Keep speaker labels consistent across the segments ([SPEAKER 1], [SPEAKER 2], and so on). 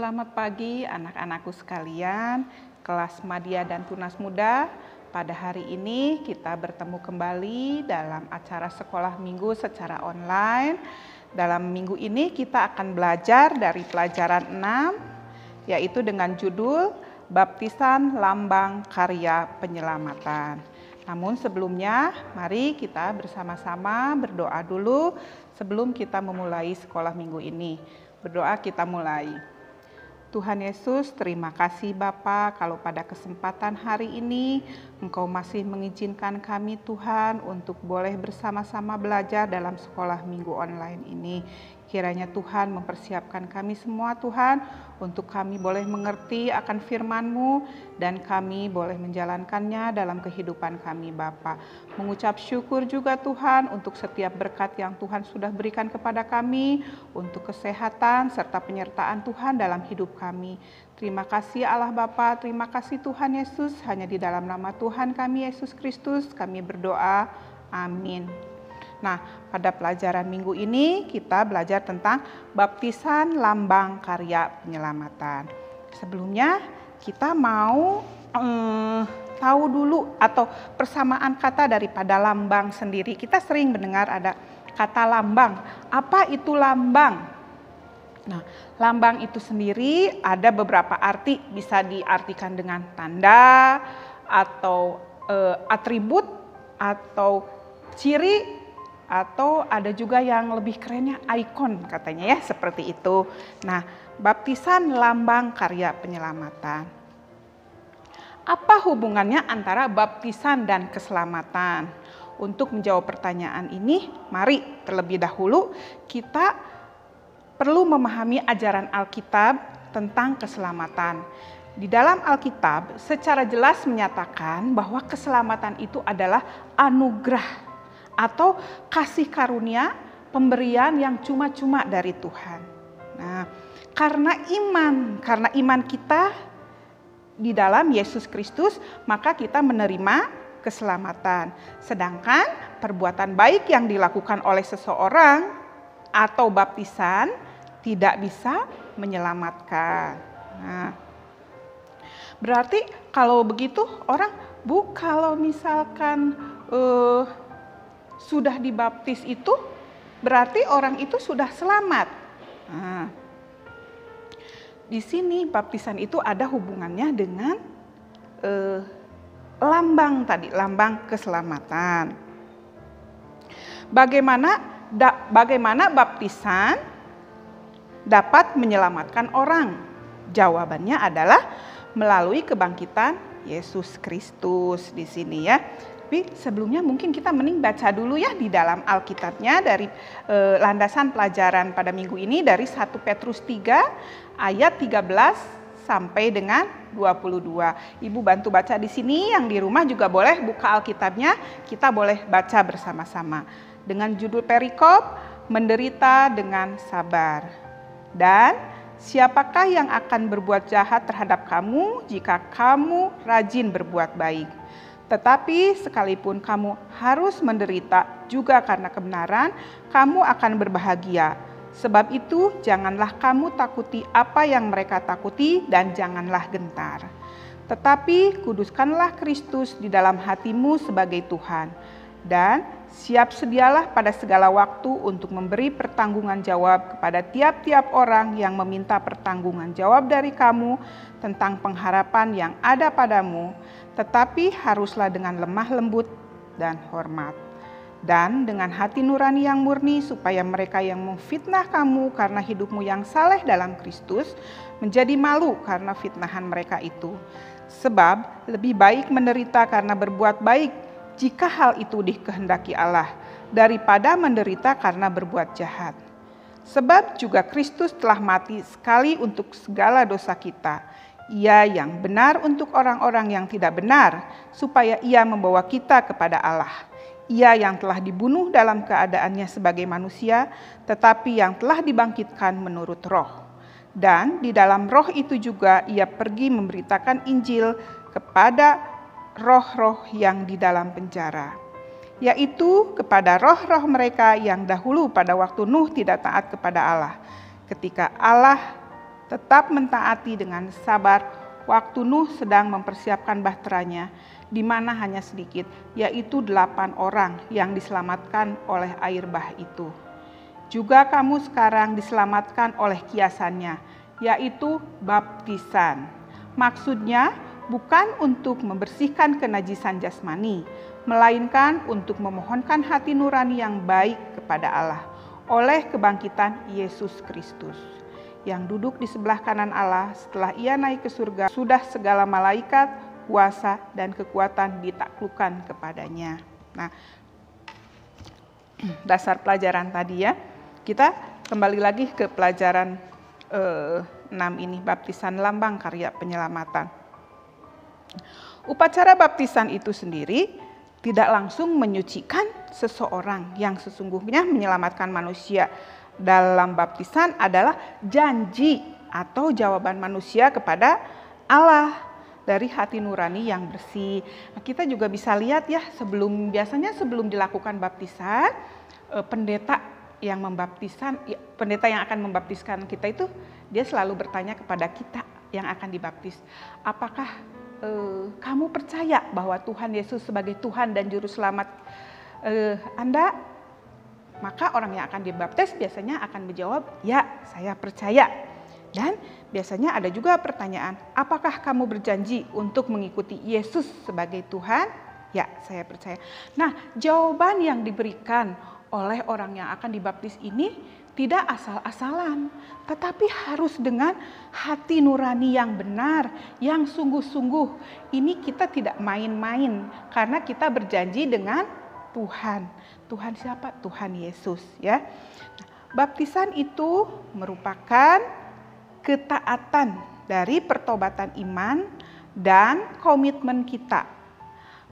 [SPEAKER 1] Selamat pagi anak-anakku sekalian, kelas Madya dan Tunas Muda. Pada hari ini kita bertemu kembali dalam acara sekolah minggu secara online. Dalam minggu ini kita akan belajar dari pelajaran 6, yaitu dengan judul Baptisan Lambang Karya Penyelamatan. Namun sebelumnya, mari kita bersama-sama berdoa dulu sebelum kita memulai sekolah minggu ini. Berdoa kita mulai. Tuhan Yesus, terima kasih Bapa kalau pada kesempatan hari ini Engkau masih mengizinkan kami Tuhan untuk boleh bersama-sama belajar dalam sekolah minggu online ini. Kiranya Tuhan mempersiapkan kami semua Tuhan untuk kami boleh mengerti akan firman-Mu dan kami boleh menjalankannya dalam kehidupan kami Bapa. Mengucap syukur juga Tuhan untuk setiap berkat yang Tuhan sudah berikan kepada kami, untuk kesehatan serta penyertaan Tuhan dalam hidup kami. Terima kasih Allah Bapa, terima kasih Tuhan Yesus, hanya di dalam nama Tuhan kami Yesus Kristus kami berdoa, amin. Nah, pada pelajaran minggu ini kita belajar tentang baptisan lambang karya penyelamatan. Sebelumnya kita mau tahu dulu atau persamaan kata daripada lambang sendiri. Kita sering mendengar ada kata lambang. Apa itu lambang? Nah, lambang itu sendiri ada beberapa arti, bisa diartikan dengan tanda atau atribut atau ciri, atau ada juga yang lebih kerennya ikon katanya ya, seperti itu. Nah, baptisan lambang karya penyelamatan. Apa hubungannya antara baptisan dan keselamatan? Untuk menjawab pertanyaan ini, mari terlebih dahulu kita perlu memahami ajaran Alkitab tentang keselamatan. Di dalam Alkitab secara jelas menyatakan bahwa keselamatan itu adalah anugerah atau kasih karunia pemberian yang cuma-cuma dari Tuhan. Nah, karena iman kita di dalam Yesus Kristus, maka kita menerima keselamatan. Sedangkan perbuatan baik yang dilakukan oleh seseorang atau baptisan tidak bisa menyelamatkan. Nah, berarti kalau begitu orang kalau misalkan sudah dibaptis itu berarti orang itu sudah selamat. Nah, di sini baptisan itu ada hubungannya dengan lambang tadi, lambang keselamatan. Bagaimana baptisan dapat menyelamatkan orang? Jawabannya adalah melalui kebangkitan Yesus Kristus di sini ya. Tapi sebelumnya mungkin kita mending baca dulu ya di dalam Alkitabnya dari landasan pelajaran pada minggu ini dari 1 Petrus 3 ayat 13 sampai dengan 22. Ibu bantu baca di sini, yang di rumah juga boleh buka Alkitabnya, kita boleh baca bersama-sama. Dengan judul perikop, menderita dengan sabar. Dan siapakah yang akan berbuat jahat terhadap kamu jika kamu rajin berbuat baik? Tetapi sekalipun kamu harus menderita juga karena kebenaran, kamu akan berbahagia. Sebab itu janganlah kamu takuti apa yang mereka takuti dan janganlah gentar. Tetapi kuduskanlah Kristus di dalam hatimu sebagai Tuhan. Dan siap sedialah pada segala waktu untuk memberi pertanggungan jawab kepada tiap-tiap orang yang meminta pertanggungan jawab dari kamu tentang pengharapan yang ada padamu, tetapi haruslah dengan lemah lembut dan hormat. Dan dengan hati nurani yang murni, supaya mereka yang memfitnah kamu karena hidupmu yang saleh dalam Kristus menjadi malu karena fitnahan mereka itu. Sebab lebih baik menderita karena berbuat baik, jika hal itu dikehendaki Allah, daripada menderita karena berbuat jahat. Sebab juga Kristus telah mati sekali untuk segala dosa kita. Ia yang benar untuk orang-orang yang tidak benar, supaya ia membawa kita kepada Allah. Ia yang telah dibunuh dalam keadaannya sebagai manusia, tetapi yang telah dibangkitkan menurut roh. Dan di dalam roh itu juga ia pergi memberitakan Injil kepada roh-roh yang di dalam penjara, yaitu kepada roh-roh mereka yang dahulu pada waktu Nuh tidak taat kepada Allah, ketika Allah tetap mentaati dengan sabar waktu Nuh sedang mempersiapkan bahteranya, di mana hanya sedikit, yaitu 8 orang yang diselamatkan oleh air bah itu. Juga kamu sekarang diselamatkan oleh kiasannya, yaitu baptisan. Maksudnya bukan untuk membersihkan kenajisan jasmani, melainkan untuk memohonkan hati nurani yang baik kepada Allah oleh kebangkitan Yesus Kristus, yang duduk di sebelah kanan Allah setelah ia naik ke surga. Sudah segala malaikat, kuasa, dan kekuatan ditaklukkan kepadanya. Nah, dasar pelajaran tadi ya, kita kembali lagi ke pelajaran 6 ini, baptisan lambang karya penyelamatan. Upacara baptisan itu sendiri tidak langsung menyucikan seseorang yang sesungguhnya menyelamatkan manusia. Dalam baptisan adalah janji atau jawaban manusia kepada Allah dari hati nurani yang bersih. Nah, kita juga bisa lihat ya, biasanya sebelum dilakukan baptisan, pendeta yang akan membaptiskan kita itu, dia selalu bertanya kepada kita yang akan dibaptis, apakah kamu percaya bahwa Tuhan Yesus sebagai Tuhan dan Juru Selamat Anda? Maka orang yang akan dibaptis biasanya akan menjawab, ya, saya percaya. Dan biasanya ada juga pertanyaan, apakah kamu berjanji untuk mengikuti Yesus sebagai Tuhan? Ya, saya percaya. Nah, jawaban yang diberikan oleh orang yang akan dibaptis ini tidak asal-asalan, tetapi harus dengan hati nurani yang benar, yang sungguh-sungguh. Ini kita tidak main-main, karena kita berjanji dengan Tuhan. Tuhan siapa? Tuhan Yesus ya. Baptisan itu merupakan ketaatan dari pertobatan iman dan komitmen kita.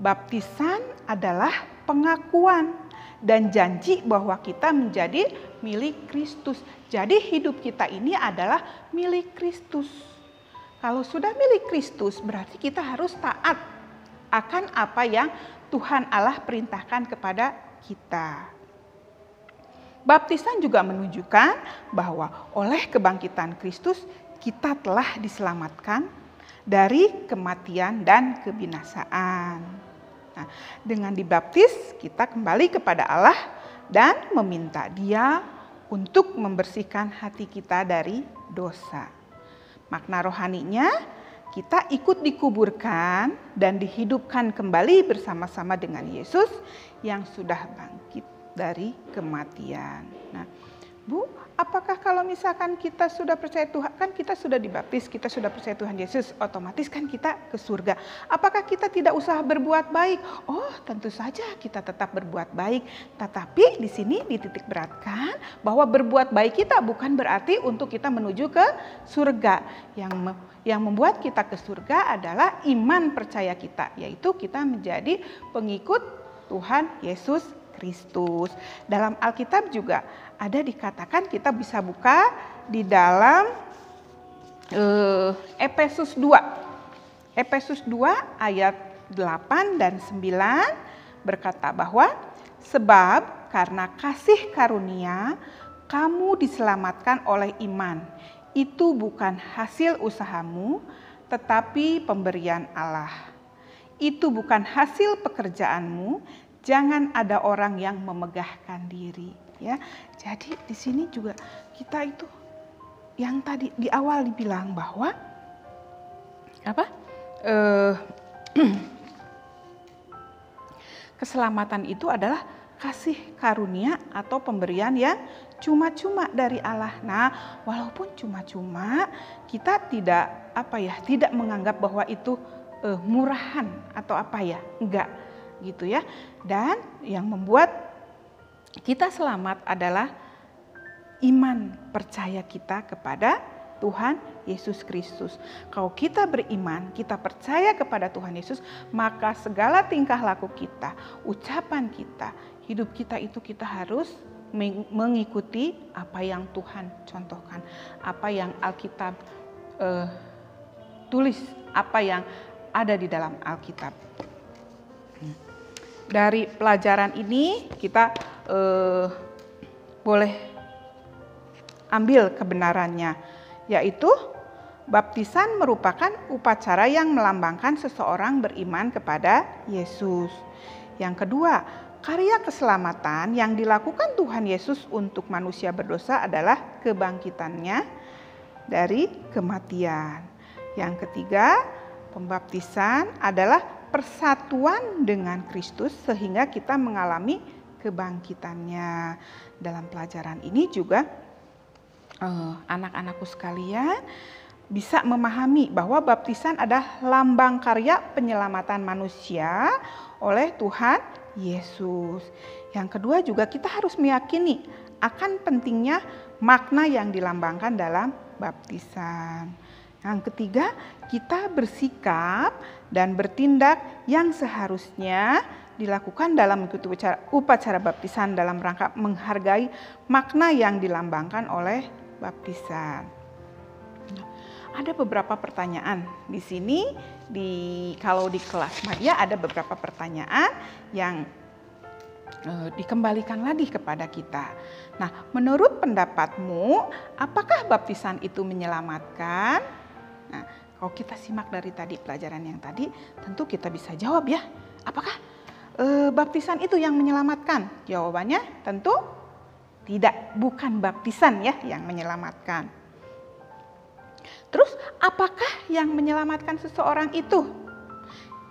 [SPEAKER 1] Baptisan adalah pengakuan dan janji bahwa kita menjadi milik Kristus. Jadi hidup kita ini adalah milik Kristus. Kalau sudah milik Kristus berarti kita harus taat akan apa yang Tuhan Allah perintahkan kepada kita. Baptisan juga menunjukkan bahwa oleh kebangkitan Kristus kita telah diselamatkan dari kematian dan kebinasaan. Nah, dengan dibaptis kita kembali kepada Allah dan meminta Dia untuk membersihkan hati kita dari dosa. Makna rohaninya, kita ikut dikuburkan dan dihidupkan kembali bersama-sama dengan Yesus yang sudah bangkit dari kematian. Nah, Bu, apakah kalau misalkan kita sudah percaya Tuhan, kan kita sudah dibaptis, kita sudah percaya Tuhan Yesus, otomatis kan kita ke surga. Apakah kita tidak usah berbuat baik? Oh, tentu saja kita tetap berbuat baik. Tetapi di sini dititik beratkan bahwa berbuat baik kita bukan berarti untuk kita menuju ke surga. Yang membuat kita ke surga adalah iman percaya kita, yaitu kita menjadi pengikut Tuhan Yesus Kristus. Dalam Alkitab juga ada dikatakan, kita bisa buka di dalam Efesus 2. Efesus 2 ayat 8 dan 9 berkata bahwa sebab karena kasih karunia kamu diselamatkan oleh iman. Itu bukan hasil usahamu, tetapi pemberian Allah. Itu bukan hasil pekerjaanmu, jangan ada orang yang memegahkan diri. Ya, jadi di sini juga kita itu yang tadi di awal dibilang bahwa keselamatan itu adalah kasih karunia atau pemberian yang cuma-cuma dari Allah. Nah, walaupun cuma-cuma, kita tidak menganggap bahwa itu murahan atau enggak gitu ya. Dan yang membuat kita selamat adalah iman percaya kita kepada Tuhan Yesus Kristus. Kalau kita beriman, kita percaya kepada Tuhan Yesus, maka segala tingkah laku kita, ucapan kita, hidup kita itu kita harus mengikuti apa yang Tuhan contohkan, apa yang Alkitab tulis, apa yang ada di dalam Alkitab. Dari pelajaran ini kita boleh ambil kebenarannya, yaitu baptisan merupakan upacara yang melambangkan seseorang beriman kepada Yesus. Yang kedua, karya keselamatan yang dilakukan Tuhan Yesus untuk manusia berdosa adalah kebangkitannya dari kematian. Yang ketiga, pembaptisan adalah persatuan dengan Kristus sehingga kita mengalami kebangkitannya. Dalam pelajaran ini juga anak-anakku sekalian bisa memahami bahwa baptisan adalah lambang karya penyelamatan manusia oleh Tuhan Yesus. Yang kedua juga kita harus meyakini akan pentingnya makna yang dilambangkan dalam baptisan. Yang ketiga, kita bersikap dan bertindak yang seharusnya dilakukan dalam upacara baptisan dalam rangka menghargai makna yang dilambangkan oleh baptisan. Ada beberapa pertanyaan di sini, kalau di kelas Madia ada beberapa pertanyaan yang dikembalikan lagi kepada kita. Nah, menurut pendapatmu, apakah baptisan itu menyelamatkan? Nah, kalau kita simak dari tadi pelajaran yang tadi, tentu kita bisa jawab ya. Apakah baptisan itu yang menyelamatkan? Jawabannya tentu tidak, bukan baptisan ya yang menyelamatkan. Terus apakah yang menyelamatkan seseorang itu?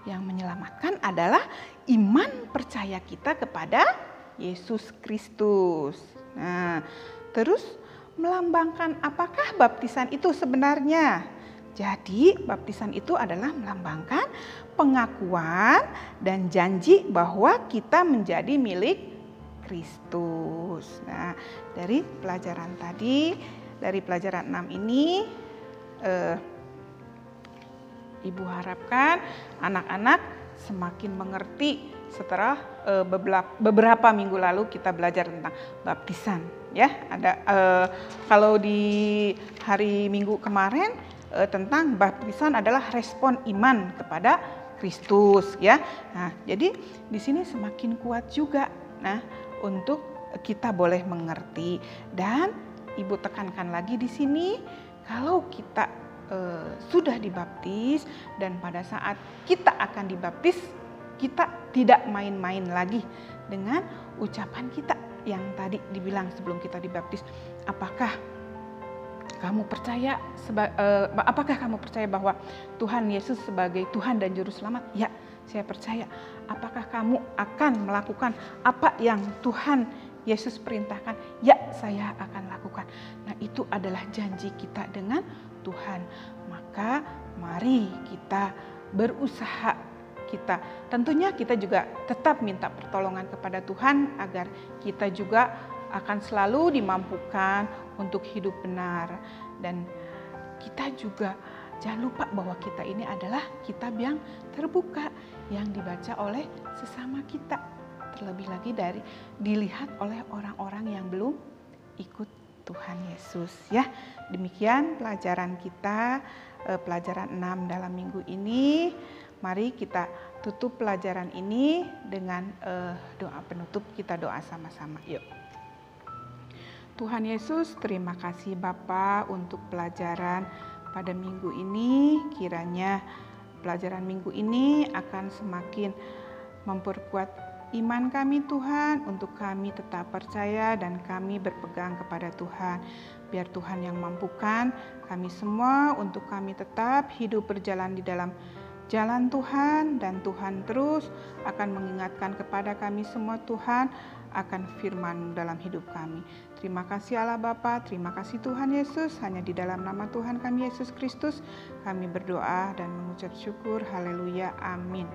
[SPEAKER 1] Yang menyelamatkan adalah iman percaya kita kepada Yesus Kristus. Nah, terus melambangkan apakah baptisan itu sebenarnya? Jadi baptisan itu adalah melambangkan pengakuan dan janji bahwa kita menjadi milik Kristus. Nah, dari pelajaran tadi, dari pelajaran 6 ini, Ibu harapkan anak-anak semakin mengerti setelah beberapa minggu lalu kita belajar tentang baptisan. Ya, ada kalau di hari Minggu kemarin tentang baptisan adalah respon iman kepada Kristus. Ya, nah jadi di sini semakin kuat juga. Nah, untuk kita boleh mengerti dan Ibu tekankan lagi di sini. Kalau kita sudah dibaptis dan pada saat kita akan dibaptis, kita tidak main-main lagi dengan ucapan kita yang tadi dibilang sebelum kita dibaptis. Apakah kamu percaya bahwa Tuhan Yesus sebagai Tuhan dan Juru Selamat? Ya, saya percaya. Apakah kamu akan melakukan apa yang Tuhan Yesus perintahkan? Ya, saya akan lakukan. Nah, itu adalah janji kita dengan Tuhan. Maka mari kita berusaha. Tentunya kita juga tetap minta pertolongan kepada Tuhan agar kita juga akan selalu dimampukan untuk hidup benar. Dan kita juga jangan lupa bahwa kita ini adalah kitab yang terbuka yang dibaca oleh sesama kita. Terlebih lagi dilihat oleh orang-orang yang belum ikut Tuhan Yesus ya. Demikian pelajaran kita, pelajaran 6 dalam minggu ini. Mari kita tutup pelajaran ini dengan doa penutup. Kita doa sama-sama. Yuk. Tuhan Yesus, terima kasih Bapa untuk pelajaran pada minggu ini. Kiranya pelajaran minggu ini akan semakin memperkuat iman kami Tuhan, untuk kami tetap percaya dan kami berpegang kepada Tuhan. Biar Tuhan yang mampukan kami semua untuk kami tetap hidup berjalan di dalam jalan Tuhan, dan Tuhan terus akan mengingatkan kepada kami semua Tuhan akan firman dalam hidup kami. Terima kasih Allah Bapa, terima kasih Tuhan Yesus. Hanya di dalam nama Tuhan kami Yesus Kristus kami berdoa dan mengucap syukur. Haleluya, amin.